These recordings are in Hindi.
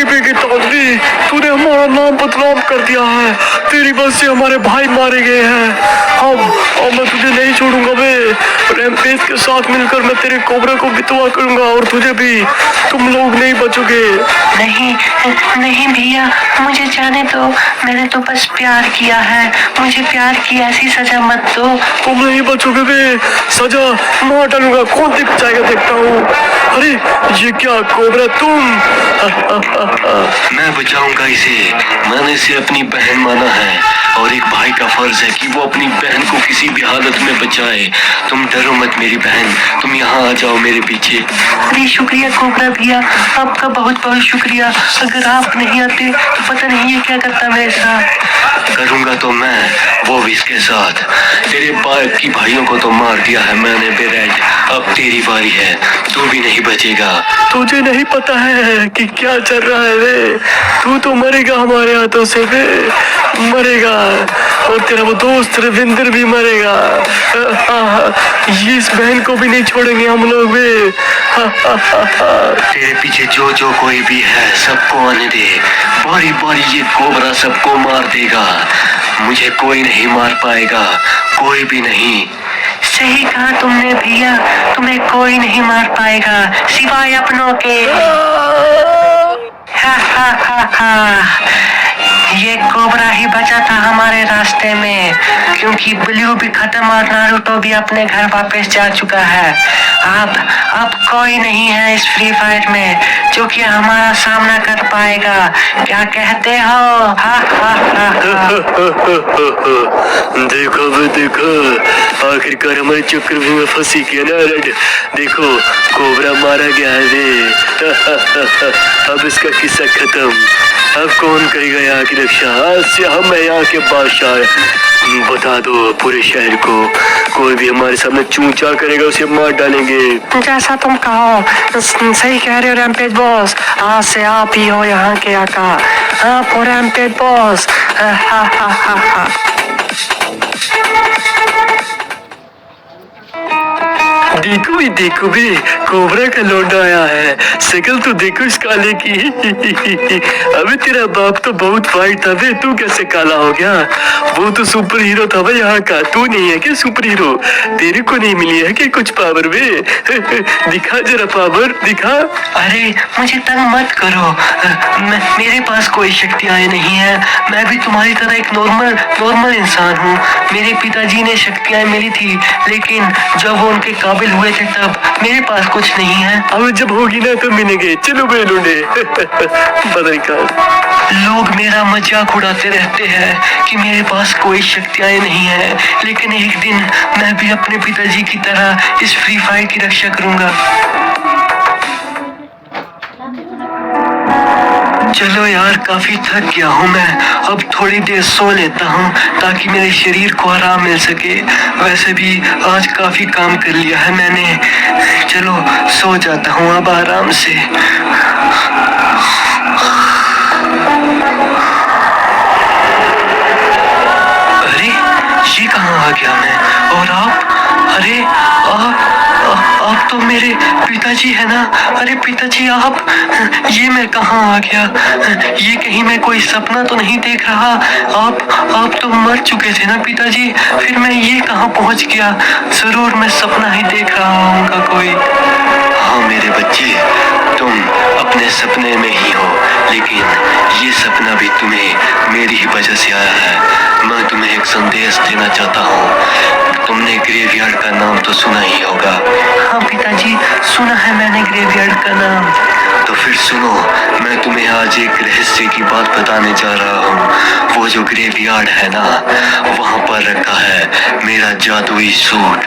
बेगी तादवी, तूने हमारा नाम बदनाम कर दिया है। तेरी वजह से हमारे भाई मारे गए हैं। अब मैं तुझे नहीं छोड़ूंगा बे। रैम्पेज के साथ मिलकर मैं तेरे कोबरा को बितवा करूंगा और तुझे भी। तुम लोग नहीं बचोगे। नहीं नहीं भैया, मुझे जाने दो। मैंने तो बस प्यार किया है, मुझे प्यार की ऐसी सजा मत दो। तुम नहीं बचोगे बे। सजा मार डालूंगा, कौन देख जाएगा देखता हूँ। अरे ये क्या कोबरा तुम? मैं बचाऊंगा इसे। मैंने इसे अपनी बहन माना है और एक भाई का फर्ज है कि वो अपनी बहन को किसी भी हालत में बचाए। तुम डरो मत मेरी बहन, तुम यहाँ आ जाओ मेरे पीछे। अरे शुक्रिया कोबरा भैया, आपका बहुत बहुत शुक्रिया। अगर आप नहीं आते तो पता नहीं ये क्या करता मेरे साथ। करूंगा तो मैं, वो भी इसके साथ। तेरे बाकी भाइयों को तो मार दिया है मैंने बेरेज, अब तेरी बारी है, तू भी नहीं बचेगा। तुझे नहीं पता है कि क्या चल रहा है वे। तू तो मरेगा हमारे हाथों से वे, मरेगा। और तेरा वो दोस्त रविंदर भी मरेगा। इस बहन को भी नहीं छोड़ेंगे हम लोग वे। तेरे पीछे जो जो कोई भी है सबको आने दे। बारी बारी ये कोबरा सबको मार देगा। मुझे कोई नहीं मार पाएगा, कोई भी नहीं। सही कहा तुमने भैया, तुम्हें कोई नहीं मार पाएगा सिवाय अपनों के। हा हा हा हा। ये कोबरा ही बचा था हमारे रास्ते में, क्योंकि ब्लू भी खत्म और नारुतो भी अपने घर वापस जा चुका है। अब कोई नहीं है इस फ्री फायर में जो कि हमारा सामना कर पाएगा। क्या कहते हो? हा हा हा हा। देखो बे देखो, आखिरकार हमारे चक्रव्यूह में फंसी गया ना रेड। देखो कोबरा मारा गया है वे। अब इसका किस्सा खत्म। अब कौन करेगा यहाँ की रक्षा? आज से हम है यहाँ के बादशाह। बता दो पूरे शहर को, कोई भी हमारे सामने चूचा करेगा उसे मार डालेंगे। जैसा तुम कहो, सही कह रहे हो रैम्पेज बॉस। आज से आप ही हो यहाँ के आका। आप हो रैम्पेज बॉस। हा हा हा हा। देखो भी कोबरा का लौंडा आया है। शक्ल तो देखो इस काले की। अबे तेरा बाप तो बहुत फाइट था बे, तू कैसे काला हो गया? वो तो सुपर हीरो था भाई यहाँ का, तू नहीं है क्या सुपर हीरो? तेरे को नहीं मिली है क्या कुछ पावर बे? दिखा जरा पावर दिखा। अरे मुझे तंग मत करो, मेरे पास कोई शक्तियाँ नहीं है। मैं भी तुम्हारी तरह एक नॉर्मल इंसान हूँ। मेरे पिताजी ने शक्तियाँ मिली थी, लेकिन जब वो उनके काबिल हुए थे तब मेरे पास कुछ नहीं है। अब जब होगी ना तो मिलेंगे। चलो बे लूंडे। बदल का लोग मेरा मजाक उड़ाते रहते हैं कि मेरे पास कोई शक्तियाँ नहीं है, लेकिन एक दिन मैं भी अपने पिताजी की तरह इस फ्री फायर की रक्षा करूंगा। चलो यार, काफी थक गया हूँ मैं। अब थोड़ी देर सो लेता हूँ ताकि मेरे शरीर को आराम मिल सके। वैसे भी आज काफी काम कर लिया है मैंने। चलो सो जाता हूँ अब आराम से। अरे ये कहाँ आ गया मैं? और आप? अरे आप तो मेरे पिताजी है ना? अरे पिताजी आप, ये मैं कहाँ आ गया? ये कहीं मैं कोई सपना तो नहीं देख रहा? आप तो मर चुके थे ना पिताजी, फिर मैं ये कहाँ पहुँच गया? जरूर मैं सपना ही देख रहा हूँ कोई। हाँ मेरे बच्चे, तुम अपने सपने में ही हो, लेकिन ये सपना भी तुम्हें मेरी ही वजह से आया है। मैं तुम्हें एक संदेश देना चाहता हूँ। तुमने ग्रेवयार्ड का नाम तो सुना ही होगा। हाँ पिताजी, सुना है मैंने ग्रेवयार्ड का नाम। तो फिर सुनो, मैं तुम्हें आज एक रहस्य की बात बताने जा रहा हूँ। वो जो ग्रेवयार्ड है ना, वहाँ पर रखा है मेरा जादुई सूट,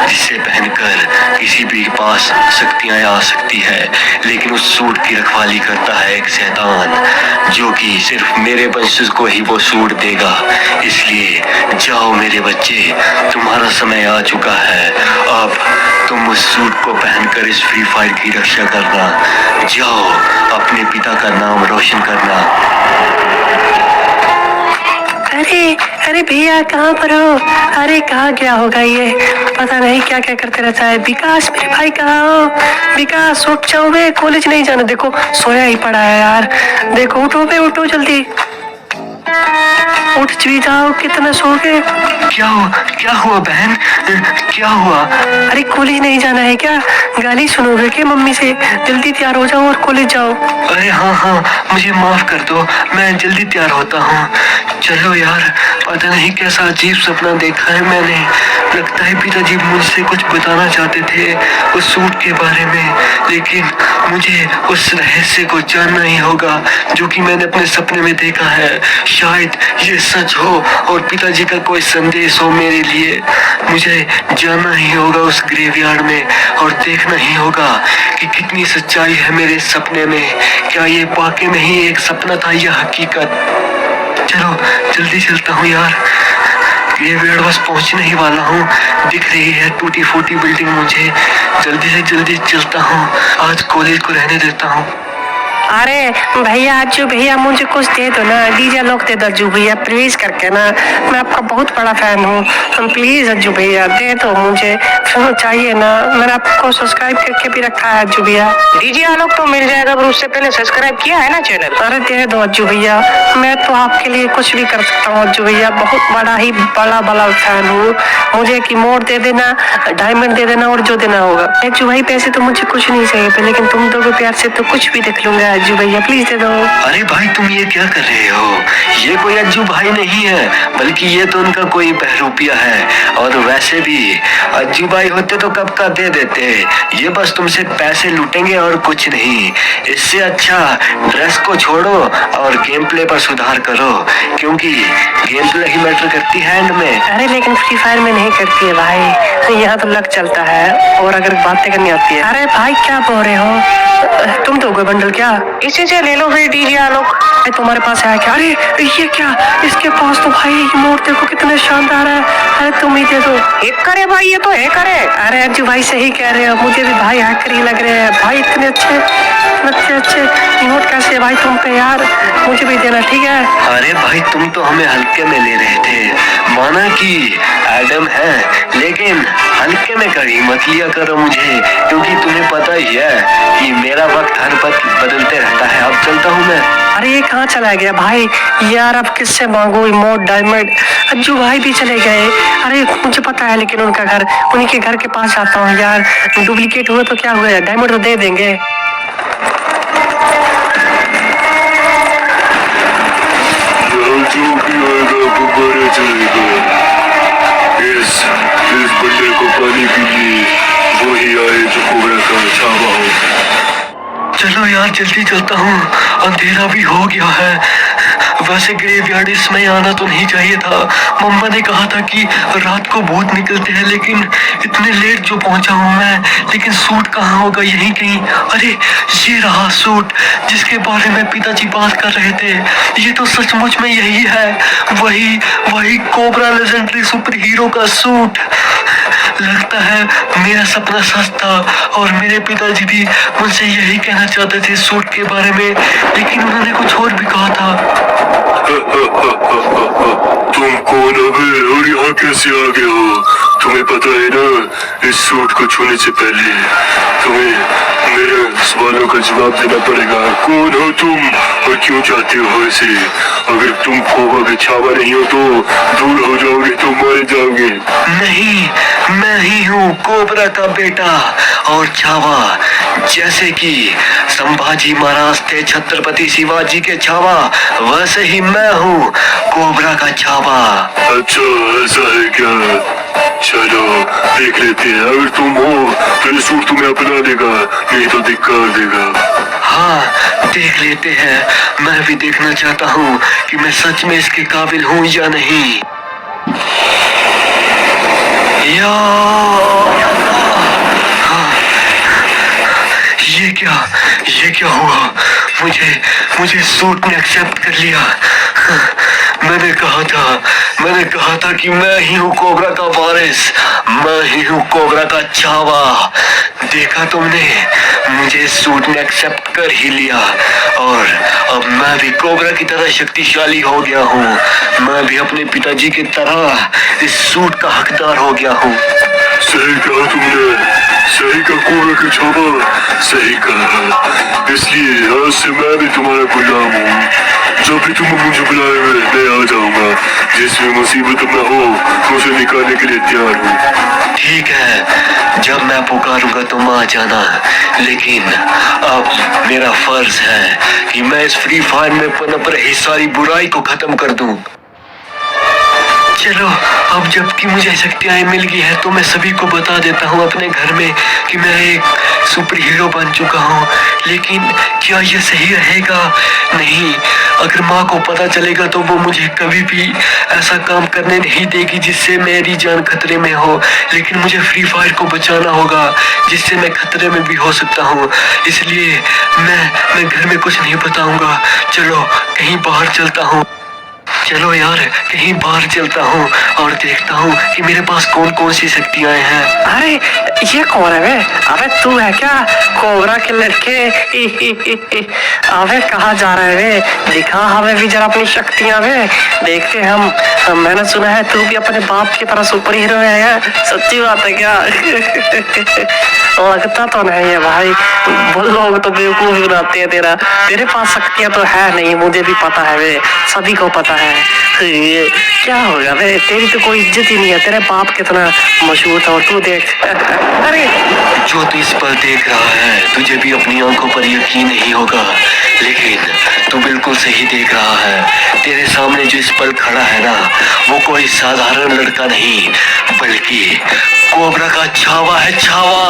जिसे पहनकर किसी भी पास शक्तियाँ आ सकती है। लेकिन उस सूट की रखवाली करता है एक शैतान, जो कि सिर्फ मेरे वंशज को ही वो सूट देगा। इसलिए जाओ मेरे बच्चे, तुम्हारा समय आ चुका है। अब तुम उस सूट को पहनकर इस फ्री फायर की रक्षा करना। जाओ, अपने पिता का नाम रोशन करना। अरे अरे भैया कहाँ पर हो? अरे कहाँ गया होगा ये, पता नहीं क्या क्या करते रहता है। विकास मेरे भाई कहाँ हो? विकास उठ जाओ बे, कॉलेज नहीं जाना। देखो सोया ही पड़ा है यार। देखो उठो बे, उठो जल्दी, उठ भी जाओ, कितना सो गए। क्या हुआ बहन, क्या हुआ? अरे कॉलेज नहीं जाना है क्या? गाली सुनोगे क्या मम्मी से? जल्दी तैयार हो जाओ और कॉलेज जाओ। अरे हाँ, मुझे माफ कर दो, मैं जल्दी तैयार होता हूँ। चलो यार, पता नहीं कैसा अजीब सपना देखा है मैंने। लगता है पिताजी मुझसे कुछ बताना चाहते थे उस सूट के बारे में, लेकिन मुझे उस रहस्य को जानना ही होगा जो कि मैंने अपने सपने में देखा है। शायद ये सच हो और पिताजी का कोई संदेश हो मेरे लिए। मुझे जाना ही होगा उस ग्रेवयार्ड में और देखना ही होगा कि कितनी सच्चाई है मेरे सपने में। क्या ये वाकई में ही एक सपना था या हकीकत? चलो जल्दी चलता हूँ यार, ग्रेवयार्ड बस पहुंचने ही वाला हूँ। दिख रही है टूटी फूटी बिल्डिंग मुझे। जल्दी से जल्दी चलता हूँ, आज कॉलेज को रहने देता हूँ। अरे भैया अज्जू भैया, मुझे कुछ दे दो ना, डीजे लोग दे दो अज्जू भैया प्लीज करके ना, मैं आपका बहुत बड़ा फैन हूँ। प्लीज अज्जू भैया दे दो, मुझे चाहिए ना, मैंने आपको सब्सक्राइब करके भी रखा है अज्जू भैया। डीजे आलोक तो मिल जाएगा, पर उससे पहले सब्सक्राइब किया है ना चैनल। अरे दे दो अज्जू भैया, मैं तो आपके लिए कुछ भी कर सकता हूँ अज्जू भैया, बहुत बड़ा ही बड़ा फैन हूँ। मुझे एक इमोट दे देना, डायमंड दे देना और जो देना होगा। अज्जू भाई पैसे तो मुझे कुछ नहीं चाहिए, लेकिन तुम दोगे प्यार से तो कुछ भी देख लूंगा अज्जू भैया, प्लीज दे दो। अरे भाई तुम ये क्या कर रहे हो? ये कोई अज्जू भाई नहीं है, बल्कि ये तो उनका कोई बहरूपिया है। और वैसे भी अज्जू भाई होते तो कब का दे देते। ये बस तुमसे पैसे लूटेंगे और कुछ नहीं। इससे अच्छा ड्रेस को छोड़ो और गेम प्ले पर सुधार करो, क्योंकि गेम प्ले ही मैटर करती है एंड में। अरे लेकिन फ्री फायर में नहीं करती है भाई, यहाँ तो लक चलता है और अगर बातें करनी आती है। अरे भाई क्या बोल रहे हो तुम? तो कोई बंडल क्या? इसी से ले लो फिर डीजे आलोक। अरे तुम्हारे पास है क्या? अरे ये क्या, इसके पास तो भाई इमोट देखो कितने शानदार है। अरे तुम ही दे दो। हैकर है भाई, ये तो हैकर है। अरे अज्जू भाई सही कह रहे हो, मुझे भी भाई हैकर ही लग रहे हैं भाई। इतने अच्छे इमोट कैसे भाई तुम पे यार, मुझे भी देना ठीक है। अरे भाई तुम तो हमें हल्के में ले रहे थे, माना कि एडम है, लेकिन हल्के में कभी मत लिया करो मुझे, क्योंकि तुम्हें पता ही है कि मेरा वक्त हर वक्त बदलते रहता है। अब चलता हूँ मैं। अरे ये कहाँ चला गया भाई यार, अब किससे मांगू इमोट डायमंड? अज्जू भाई भी चले गए। अरे मुझे पता है, लेकिन उनका घर, उन्हीं के घर के पास जाता हूँ यार। डुप्लीकेट हुए तो क्या हुआ, डायमंड तो दे देंगे। जो भी आएगा गुब्बारा चलेगा। इस बंदे को पानी पीजिए, वही आए जो कोबरा का छावा हो। चलो यार जल्दी चलता हूँ, अंधेरा भी हो गया है। वैसे ग्रेवयार्ड इसमें आना तो नहीं चाहिए था। मम्मा ने कहा था कि रात को भूत निकलते हैं, लेकिन इतने लेट जो पहुंचा हूँ मैं। लेकिन सूट कहाँ होगा, यहीं कहीं। अरे ये रहा सूट जिसके बारे में पिताजी बात कर रहे थे। ये तो सचमुच में यही है, वही कोबरा लेजेंडरी सुपर हीरो का सूट। लगता है मेरा सपना सच था और मेरे पिताजी भी मुझसे यही कहना चाहते थे सूट के बारे में, लेकिन उन्होंने कुछ और भी कहा था। तुम कौन हो और यहाँ कैसे आ गए हो? तुम्हें पता है ना, इस सूट को छूने से पहले तुम्हें मेरे सवालों का जवाब देना पड़ेगा। कौन हो तुम और क्यों चाहते हो इसे? अगर तुम कोबरा के छावा नहीं हो तो दूर हो जाओगे, तो मर जाओगे। नहीं, मैं ही हूँ कोबरा का बेटा और छावा। जैसे कि संभाजी महाराज थे छत्रपति शिवाजी के छावा, वैसे ही मैं हूँ कोबरा का छावा। अच्छा ऐसा है क्या? चलो देख लेते हैं। अगर तुम हो तो ये सूट तुम्हें अपना देगा, नहीं तो धिक्कार देगा। हाँ देख लेते हैं। मैं भी देखना चाहता हूँ कि मैं सच में इसके काबिल हूँ या नहीं। या ये क्या हुआ? मुझे सूट ने एक्सेप्ट कर लिया। मैंने कहा था कि मैं ही हूँ कोबरा का वारिस, मैं ही हूँ कोबरा का छावा। देखा तुमने, मुझे इस सूट ने एक्सेप्ट कर ही लिया और अब मैं भी कोबरा की तरह शक्तिशाली हो गया हूँ। मैं भी अपने पिताजी की तरह इस सूट का हकदार हो गया हूँ। सही कहा तुमने, सही कहा कोबरा के छावा, सही कहा। इसलिए आज से मैं भी तुम्हारा गुलाम हूँ। जब भी तुम मुझे बुलाए मैं आ जाऊंगा। जिसमें मुसीबत न हो मुझे निकालने के लिए तैयार हूँ। ठीक है, जब मैं पुकारूंगा तुम आ जाना, लेकिन अब मेरा फर्ज है कि मैं इस फ्री फायर में पनप रही सारी बुराई को खत्म कर दूं। चलो, अब जबकि मुझे शक्तियाँ मिल गई है तो मैं सभी को बता देता हूँ अपने घर में कि मैं एक सुपर हीरो बन चुका हूँ। लेकिन क्या ये सही रहेगा? नहीं, अगर माँ को पता चलेगा तो वो मुझे कभी भी ऐसा काम करने नहीं देगी जिससे मेरी जान खतरे में हो। लेकिन मुझे फ्री फायर को बचाना होगा जिससे मैं खतरे में भी हो सकता हूँ। इसलिए मैं घर में कुछ नहीं बताऊंगा। चलो कहीं बाहर चलता हूँ। चलो यार, कहीं बाहर चलता हूँ और देखता हूँ कि मेरे पास कौन कौन सी शक्तियाँ हैं। अरे ये कौन है बे? अबे तू है क्या कोबरा के लड़के? अबे कहाँ जा रहा है बे? दिखा हमें भी जरा अपनी शक्तियाँ बे, देखते हम। मैंने सुना है तू भी अपने बाप की तरह सुपर हीरो है यार, सच्ची बात है क्या? लगता तो नहीं है भाई, वो लोग तो बेवकूफ बनाते हैं। तेरे पास शक्तियाँ तो है नहीं, मुझे भी पता है बे, सभी को पता है। ये क्या होगा बे? तेरी तो कोई इज्जत ही नहीं है। तेरे बाप कितना मशहूर था और तू देख। अरे जो तू इस पल देख रहा है, तुझे भी अपनी आंखों पर यकीन नहीं होगा, लेकिन तू बिल्कुल सही देख रहा है। तेरे सामने जो इस पल खड़ा है ना, वो कोई साधारण लड़का नहीं बल्कि कोबरा का छावा है, छावा।